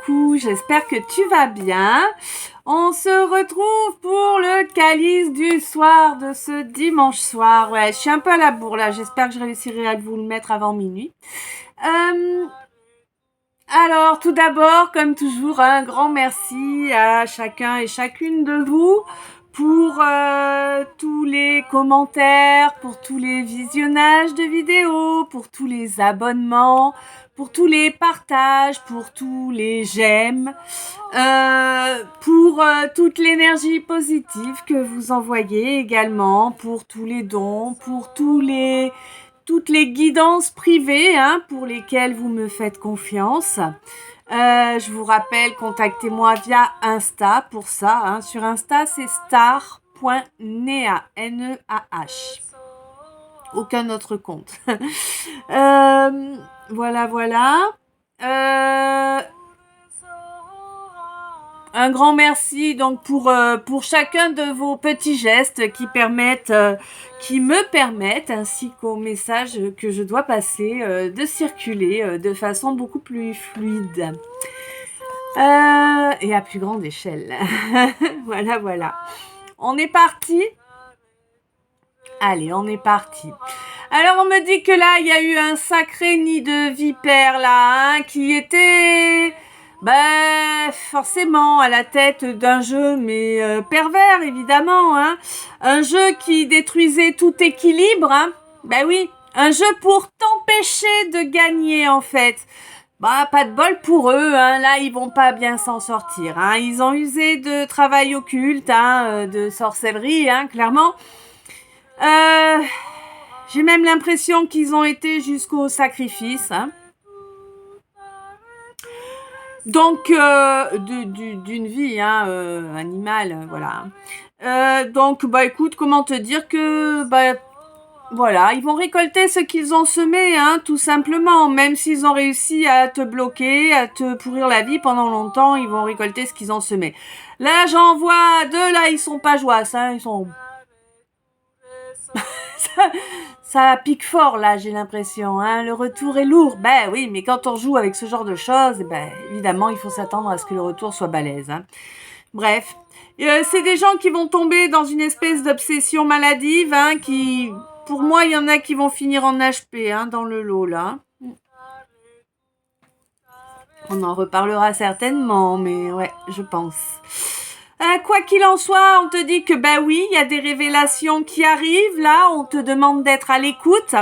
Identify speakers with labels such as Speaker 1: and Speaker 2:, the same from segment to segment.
Speaker 1: coucou, j'espère que tu vas bien. On se retrouve pour le calice du soir de ce dimanche soir. Ouais, je suis un peu à la bourre là, j'espère que je réussirai à vous le mettre avant minuit. Alors, tout d'abord, comme toujours, un grand merci à chacun et chacune de vous pour tous les commentaires, pour tous les visionnages de vidéos, pour tous les abonnements, pour tous les partages, pour tous les j'aime, pour toute l'énergie positive que vous envoyez également, pour tous les dons, pour toutes les guidances privées pour lesquelles vous me faites confiance. Je vous rappelle, contactez-moi via Insta pour ça. Sur Insta, c'est star.neah, N-E-A-H. Aucun autre compte. Voilà. Un grand merci donc pour chacun de vos petits gestes qui me permettent, ainsi qu'aux messages que je dois passer, de circuler de façon beaucoup plus fluide et à plus grande échelle. Voilà. On est parti. Allez, on est parti. Alors on me dit que là il y a eu un sacré nid de vipères là, qui était forcément à la tête d'un jeu, mais pervers évidemment, un jeu qui détruisait tout équilibre, oui, un jeu pour t'empêcher de gagner en fait. Pas de bol pour eux, là ils vont pas bien s'en sortir, ils ont usé de travail occulte, de sorcellerie, clairement. J'ai même l'impression qu'ils ont été jusqu'au sacrifice, donc d'une vie animale, voilà. Donc écoute, comment te dire que voilà, ils vont récolter ce qu'ils ont semé, tout simplement. Même s'ils ont réussi à te bloquer, à te pourrir la vie pendant longtemps, ils vont récolter ce qu'ils ont semé. Là, j'en vois deux, là, ils sont pas joyeux, ils sont... ça pique fort, là, j'ai l'impression, le retour est lourd. Oui, mais quand on joue avec ce genre de choses, évidemment, il faut s'attendre à ce que le retour soit balèze, Bref, c'est des gens qui vont tomber dans une espèce d'obsession maladive, qui... Pour moi, il y en a qui vont finir en HP, dans le lot, là. On en reparlera certainement, mais ouais, je pense. Quoi qu'il en soit, on te dit que oui, il y a des révélations qui arrivent, là. On te demande d'être à l'écoute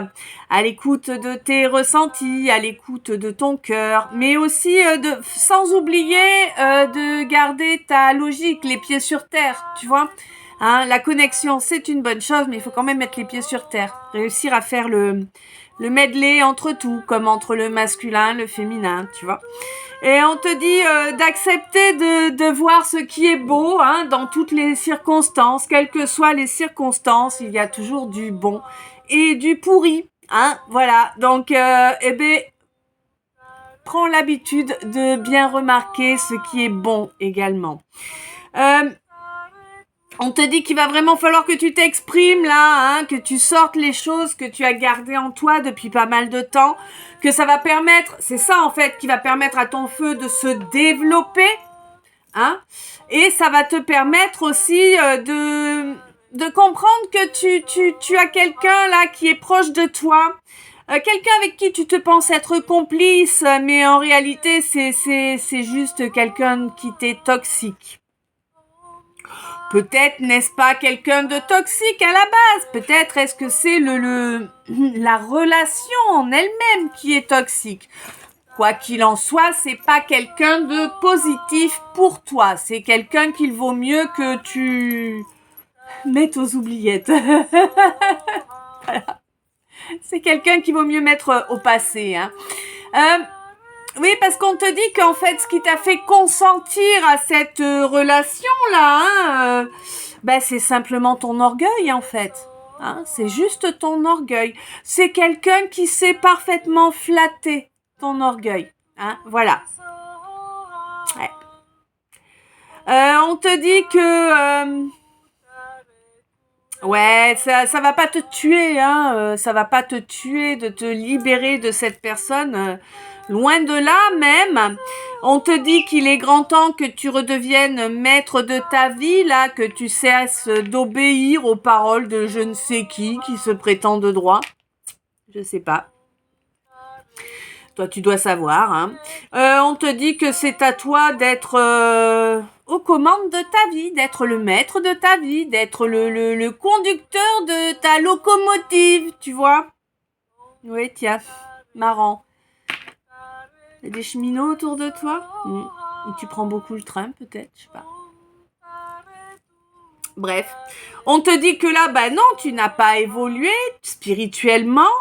Speaker 1: de tes ressentis, à l'écoute de ton cœur, mais aussi sans oublier de garder ta logique, les pieds sur terre, tu vois. La connexion, c'est une bonne chose, mais il faut quand même mettre les pieds sur terre. Réussir à faire le medley entre tout, comme entre le masculin, le féminin, tu vois. Et on te dit d'accepter de voir ce qui est beau, dans toutes les circonstances, quelles que soient les circonstances, il y a toujours du bon et du pourri, voilà. Donc, prends l'habitude de bien remarquer ce qui est bon également. On te dit qu'il va vraiment falloir que tu t'exprimes là, que tu sortes les choses que tu as gardées en toi depuis pas mal de temps, que ça va permettre, c'est ça en fait qui va permettre à ton feu de se développer, et ça va te permettre aussi de comprendre que tu as quelqu'un là qui est proche de toi, quelqu'un avec qui tu te penses être complice, mais en réalité c'est juste quelqu'un qui t'est toxique. Peut-être n'est-ce pas quelqu'un de toxique à la base. Peut-être est-ce que c'est la relation en elle-même qui est toxique. Quoi qu'il en soit, c'est pas quelqu'un de positif pour toi. C'est quelqu'un qu'il vaut mieux que tu mettes aux oubliettes. Voilà. C'est quelqu'un qu'il vaut mieux mettre au passé. Oui, parce qu'on te dit qu'en fait, ce qui t'a fait consentir à cette relation-là, c'est simplement ton orgueil, en fait. C'est juste ton orgueil. C'est quelqu'un qui sait parfaitement flatter ton orgueil. Voilà. Ouais. On te dit que... ouais, ça va pas te tuer, ça va pas te tuer de te libérer de cette personne... Loin de là même, On te dit qu'il est grand temps que tu redeviennes maître de ta vie, là, que tu cesses d'obéir aux paroles de je ne sais qui se prétend de droit. Je sais pas. Toi, tu dois savoir. Hein. On te dit que c'est à toi d'être aux commandes de ta vie, d'être le maître de ta vie, d'être le conducteur de ta locomotive, tu vois. Oui, tiens, marrant. Il y a des cheminots autour de toi. Tu prends beaucoup le train, peut-être, je sais pas. Bref, on te dit que là, bah non, tu n'as pas évolué spirituellement,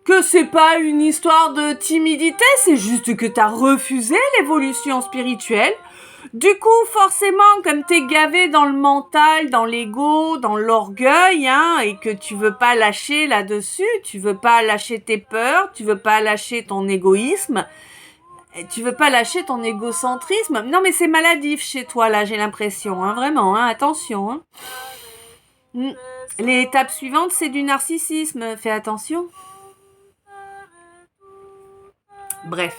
Speaker 1: que c'est pas une histoire de timidité, c'est juste que tu as refusé l'évolution spirituelle. Du coup, forcément, comme t'es gavé dans le mental, dans l'ego, dans l'orgueil, hein, et que tu veux pas lâcher là-dessus, tu veux pas lâcher tes peurs, tu veux pas lâcher ton égoïsme, tu veux pas lâcher ton égocentrisme. Non, mais c'est maladif chez toi, là, j'ai l'impression, hein, vraiment, hein, attention. Hein. L'étape suivante, c'est du narcissisme, fais attention. Bref.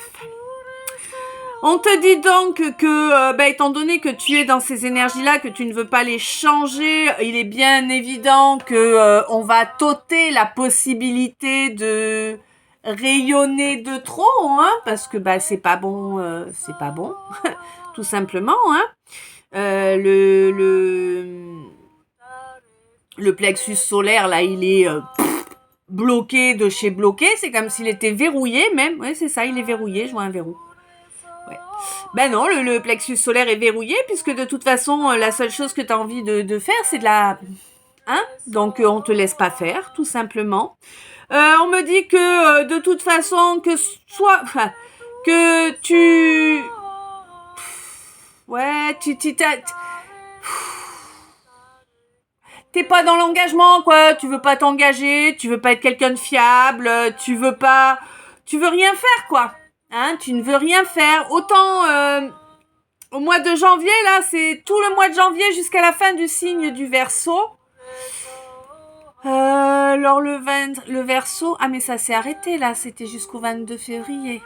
Speaker 1: On te dit donc que, étant donné que tu es dans ces énergies-là, que tu ne veux pas les changer, il est bien évident que on va t'ôter la possibilité de rayonner de trop, hein, parce que c'est pas bon, tout simplement, hein. Le plexus solaire là, il est bloqué de chez bloqué, c'est comme s'il était verrouillé même. Oui, c'est ça, il est verrouillé, je vois un verrou. Ouais. Ben non, le plexus solaire est verrouillé puisque de toute façon, la seule chose que tu as envie de faire, c'est de la... Hein? Donc, on te laisse pas faire, tout simplement. On me dit que, de toute façon, que tu... Ouais, t'es pas dans l'engagement, quoi. Tu veux pas t'engager, tu veux pas être quelqu'un de fiable, tu veux rien faire, quoi. Hein, tu ne veux rien faire. Autant au mois de janvier, là, c'est tout le mois de janvier jusqu'à la fin du signe du Verseau. Alors le Verseau, mais ça s'est arrêté là, c'était jusqu'au 22 février.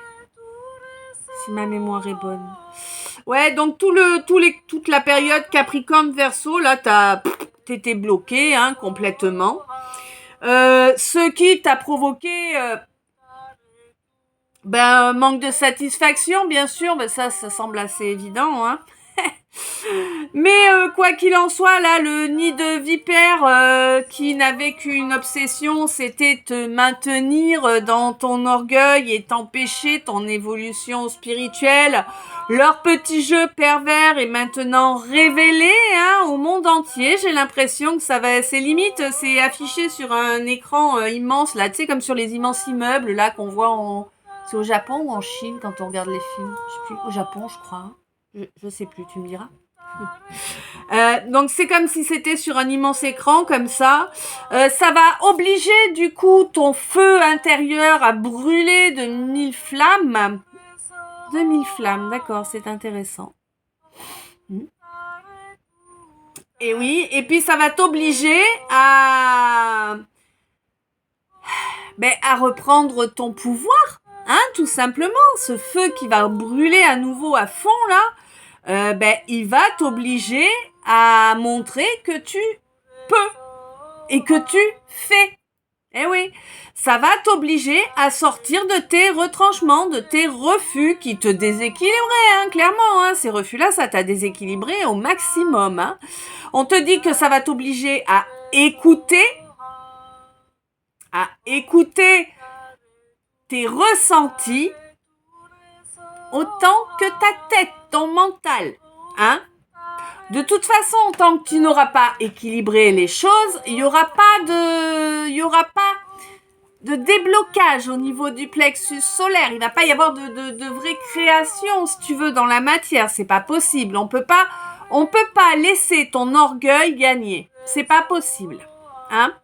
Speaker 1: Si ma mémoire est bonne. Ouais, donc toute la période Capricorne Verseau, là, t'étais bloqué, hein, complètement. Ce qui t'a provoqué manque de satisfaction, bien sûr, ça semble assez évident, hein. Mais quoi qu'il en soit, là, le nid de vipère qui n'avait qu'une obsession, c'était te maintenir dans ton orgueil et t'empêcher ton évolution spirituelle. Leur petit jeu pervers est maintenant révélé, hein, au monde entier. J'ai l'impression que c'est limite, c'est affiché sur un écran immense, là, tu sais, comme sur les immenses immeubles, là, qu'on voit C'est au Japon ou en Chine quand on regarde les films? Je sais plus, au Japon, je crois. Je sais plus, tu me diras. Donc c'est comme si c'était sur un immense écran comme ça. Ça va obliger du coup ton feu intérieur à brûler de 1000 flammes. De 1000 flammes, d'accord, c'est intéressant. Et oui, et puis ça va t'obliger à reprendre ton pouvoir, hein, tout simplement. Ce feu qui va brûler à nouveau à fond là. Il va t'obliger à montrer que tu peux et que tu fais. Eh oui, ça va t'obliger à sortir de tes retranchements, de tes refus qui te déséquilibraient, hein, clairement. Hein, ces refus-là, ça t'a déséquilibré au maximum. Hein. On te dit que ça va t'obliger à écouter tes ressentis autant que ta tête, ton mental, hein. De toute façon, tant que tu n'auras pas équilibré les choses, il y aura pas de déblocage au niveau du plexus solaire. Il va pas y avoir de vraie création, si tu veux, dans la matière. C'est pas possible. On peut pas laisser ton orgueil gagner. C'est pas possible, hein.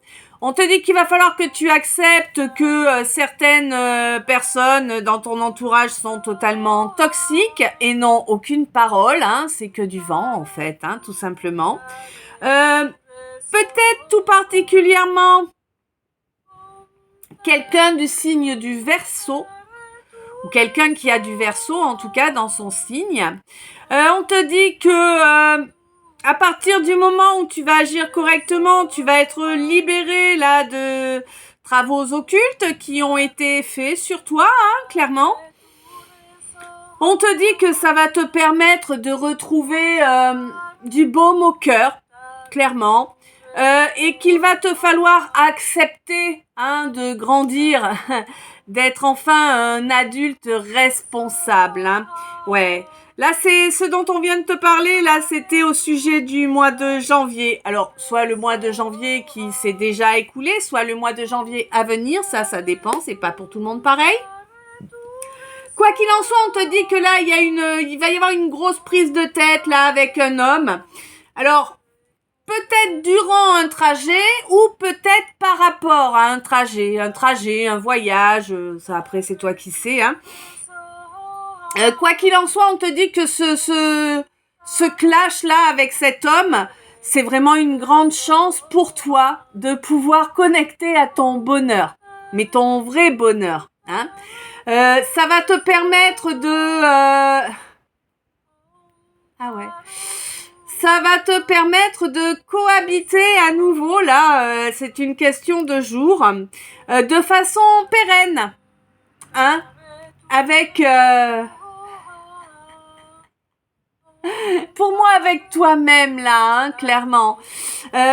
Speaker 1: On te dit qu'il va falloir que tu acceptes que certaines personnes dans ton entourage sont totalement toxiques et n'ont aucune parole, hein, c'est que du vent en fait, hein, tout simplement. Peut-être tout particulièrement quelqu'un du signe du Verseau ou quelqu'un qui a du Verseau en tout cas dans son signe. On te dit que à partir du moment où tu vas agir correctement, tu vas être libéré là de travaux occultes qui ont été faits sur toi, hein, clairement. On te dit que ça va te permettre de retrouver du baume au cœur, clairement. Et qu'il va te falloir accepter hein, de grandir, d'être enfin un adulte responsable. Hein. Ouais. Là, c'est ce dont on vient de te parler. Là, c'était au sujet du mois de janvier. Alors, soit le mois de janvier qui s'est déjà écoulé, soit le mois de janvier à venir. Ça dépend. C'est pas pour tout le monde pareil. Quoi qu'il en soit, on te dit que là, il va y avoir une grosse prise de tête là avec un homme. Alors, peut-être durant un trajet ou peut-être par rapport à un trajet, un voyage. Ça après, c'est toi qui sais. Hein. Quoi qu'il en soit, on te dit que ce clash-là avec cet homme, c'est vraiment une grande chance pour toi de pouvoir connecter à ton bonheur, mais ton vrai bonheur. Hein. Ça va te permettre de... Ah ouais. Ça va te permettre de cohabiter à nouveau, là, c'est une question de jours, de façon pérenne. Hein. Avec... Pour moi, avec toi-même, là, hein, clairement.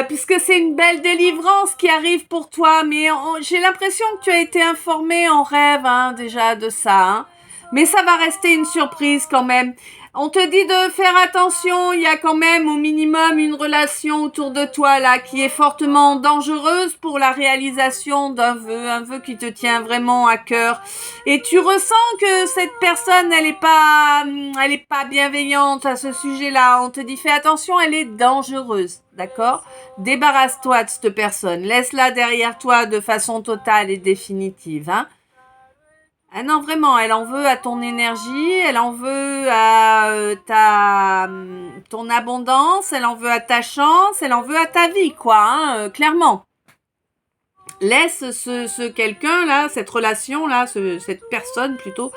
Speaker 1: Puisque c'est une belle délivrance qui arrive pour toi. Mais j'ai l'impression que tu as été informé en rêve, hein, déjà, de ça. Hein. Mais ça va rester une surprise quand même. On te dit de faire attention, il y a quand même au minimum une relation autour de toi là qui est fortement dangereuse pour la réalisation d'un vœu, un vœu qui te tient vraiment à cœur. Et tu ressens que cette personne, elle est pas bienveillante à ce sujet-là. On te dit fais attention, elle est dangereuse, d'accord ? Débarrasse-toi de cette personne, laisse-la derrière toi de façon totale et définitive, hein. Ah non, vraiment, elle en veut à ton énergie, elle en veut à ton abondance, elle en veut à ta chance, elle en veut à ta vie, quoi, hein, clairement. Laisse ce quelqu'un-là, cette relation-là, cette personne plutôt,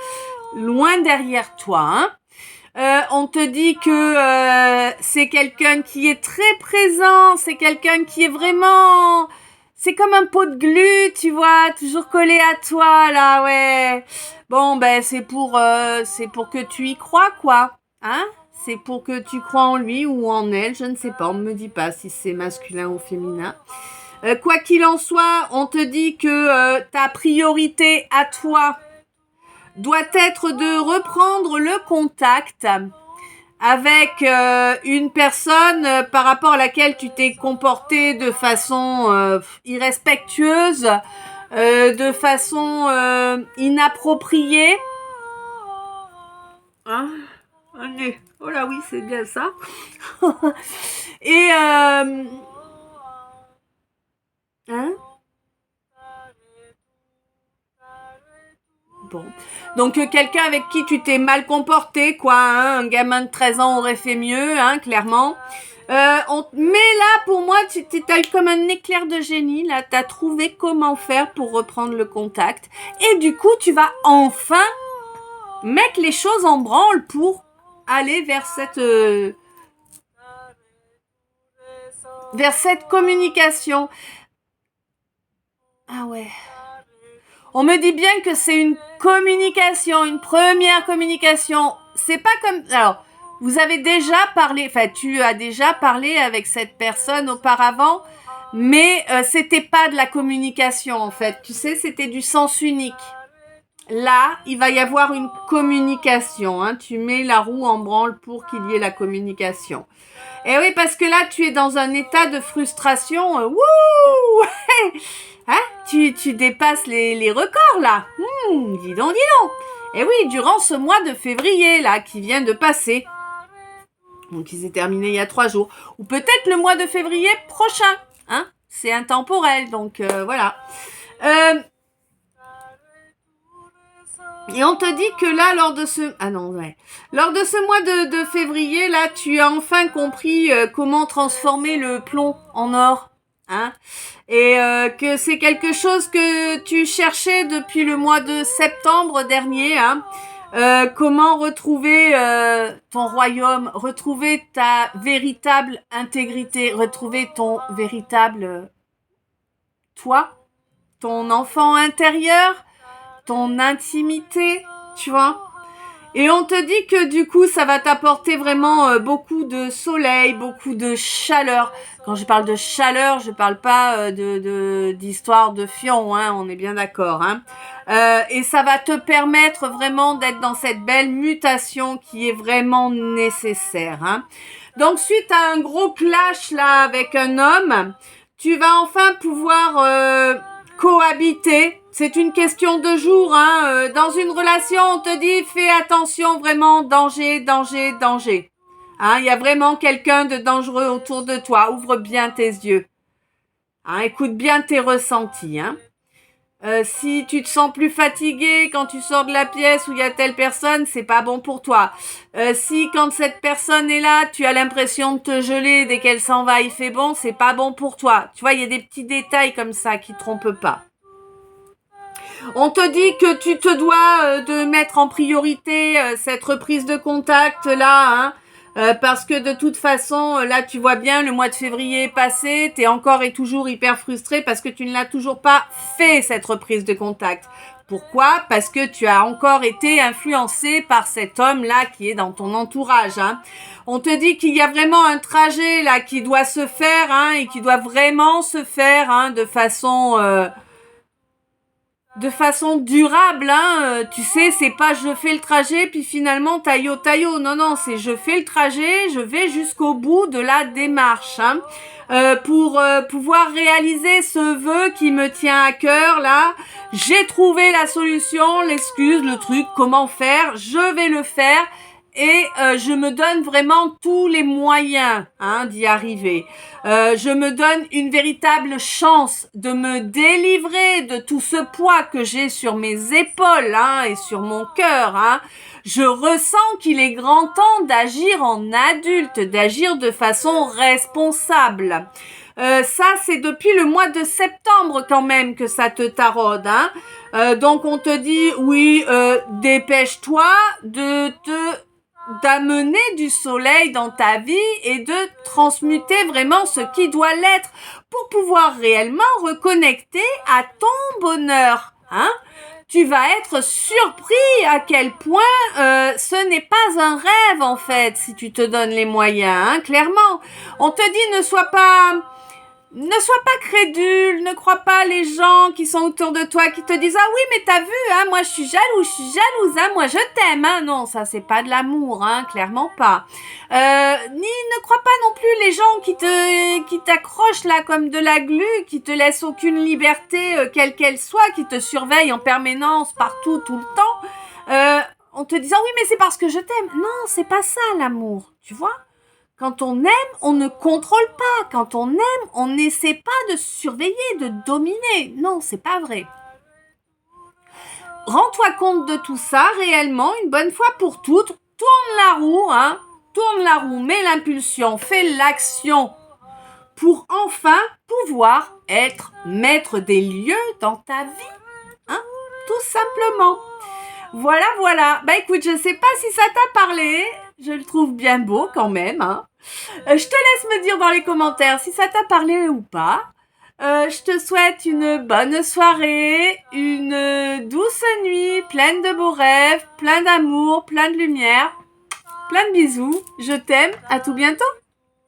Speaker 1: loin derrière toi, hein. On te dit que c'est quelqu'un qui est très présent, c'est quelqu'un qui est vraiment... C'est comme un pot de glu, tu vois, toujours collé à toi, là, ouais. Bon, ben, c'est pour que tu y crois, quoi. Hein? C'est pour que tu crois en lui ou en elle, je ne sais pas, on ne me dit pas si c'est masculin ou féminin. Quoi qu'il en soit, on te dit que ta priorité à toi doit être de reprendre le contact avec une personne par rapport à laquelle tu t'es comporté de façon irrespectueuse, de façon inappropriée. Hein? Allez. Oh là oui, c'est bien ça. Et hein? Bon. Donc quelqu'un avec qui tu t'es mal comporté, quoi, hein, un gamin de 13 ans aurait fait mieux, hein, clairement. Mais là, pour moi, t'as eu comme un éclair de génie, là, t'as trouvé comment faire pour reprendre le contact. Et du coup, tu vas enfin mettre les choses en branle pour aller vers cette communication. Ah ouais. On me dit bien que c'est une communication, une première communication. C'est pas comme... Alors, vous avez déjà parlé... Enfin, tu as déjà parlé avec cette personne auparavant, mais c'était pas de la communication, en fait. Tu sais, c'était du sens unique. Là, il va y avoir une communication. Hein. Tu mets la roue en branle pour qu'il y ait la communication. Et oui, parce que là, tu es dans un état de frustration. Wouh hein, tu dépasses les records, là. Dis donc. Et oui, durant ce mois de février, là, qui vient de passer. Donc, il s'est terminé il y a 3 jours. Ou peut-être le mois de février prochain. Hein, c'est intemporel, donc voilà. Et on te dit que là, lors de ce mois de février, là, tu as enfin compris comment transformer le plomb en or. hein, et que c'est quelque chose que tu cherchais depuis le mois de septembre dernier, hein. Comment retrouver ton royaume, retrouver ta véritable intégrité, retrouver ton véritable toi, ton enfant intérieur, ton intimité, tu vois. Et on te dit que du coup, ça va t'apporter vraiment beaucoup de soleil, beaucoup de chaleur. Quand je parle de chaleur, je parle pas d'histoire de fion, hein, on est bien d'accord, hein. Et ça va te permettre vraiment d'être dans cette belle mutation qui est vraiment nécessaire, hein. Donc, suite à un gros clash là avec un homme, tu vas enfin pouvoir cohabiter. C'est une question de jours, hein. Dans une relation, on te dit fais attention, vraiment, danger, danger, danger. Hein, il y a vraiment quelqu'un de dangereux autour de toi. Ouvre bien tes yeux. Hein, écoute bien tes ressentis. Hein. Si tu te sens plus fatigué quand tu sors de la pièce où il y a telle personne, c'est pas bon pour toi. Si quand cette personne est là, tu as l'impression de te geler dès qu'elle s'en va, il fait bon, c'est pas bon pour toi. Tu vois, il y a des petits détails comme ça qui trompent pas. On te dit que tu te dois de mettre en priorité cette reprise de contact là, hein, parce que de toute façon, là tu vois bien, le mois de février est passé, t'es encore et toujours hyper frustré parce que tu ne l'as toujours pas fait cette reprise de contact. Pourquoi ? Parce que tu as encore été influencé par cet homme-là qui est dans ton entourage. Hein. On te dit qu'il y a vraiment un trajet là qui doit se faire, hein, et qui doit vraiment se faire, hein, de façon durable, hein. Tu sais, c'est pas je fais le trajet puis finalement taillot. Non, c'est je fais le trajet, je vais jusqu'au bout de la démarche, hein. Pour pouvoir réaliser ce vœu qui me tient à cœur là, j'ai trouvé la solution, l'excuse, le truc, comment faire, je vais le faire. Et je me donne vraiment tous les moyens, hein, d'y arriver. Je me donne une véritable chance de me délivrer de tout ce poids que j'ai sur mes épaules, hein, et sur mon cœur. Hein. Je ressens qu'il est grand temps d'agir en adulte, d'agir de façon responsable. Ça, c'est depuis le mois de septembre quand même que ça te taraude. Hein. Donc, on te dit, oui, dépêche-toi d'amener du soleil dans ta vie et de transmuter vraiment ce qui doit l'être pour pouvoir réellement reconnecter à ton bonheur. Hein? Tu vas être surpris à quel point ce n'est pas un rêve en fait si tu te donnes les moyens, hein, clairement. On te dit ne sois pas crédule, ne crois pas les gens qui sont autour de toi qui te disent ah oui mais t'as vu hein moi je suis jalouse hein moi je t'aime hein non ça c'est pas de l'amour hein clairement pas ne crois pas non plus les gens qui t'accrochent là comme de la glu qui te laissent aucune liberté quelle qu'elle soit qui te surveillent en permanence partout tout le temps en te disant oui mais c'est parce que je t'aime non c'est pas ça l'amour tu vois. Quand on aime, on ne contrôle pas. Quand on aime, on n'essaie pas de surveiller, de dominer. Non, c'est pas vrai. Rends-toi compte de tout ça réellement, une bonne fois pour toutes. Tourne la roue, hein. Tourne la roue, mets l'impulsion, fais l'action pour enfin pouvoir être maître des lieux dans ta vie. Hein, tout simplement. Voilà. Bah écoute, je sais pas si ça t'a parlé. Je le trouve bien beau quand même. Hein. Je te laisse me dire dans les commentaires si ça t'a parlé ou pas. Je te souhaite une bonne soirée, une douce nuit, pleine de beaux rêves, plein d'amour, plein de lumière, plein de bisous. Je t'aime. À tout bientôt.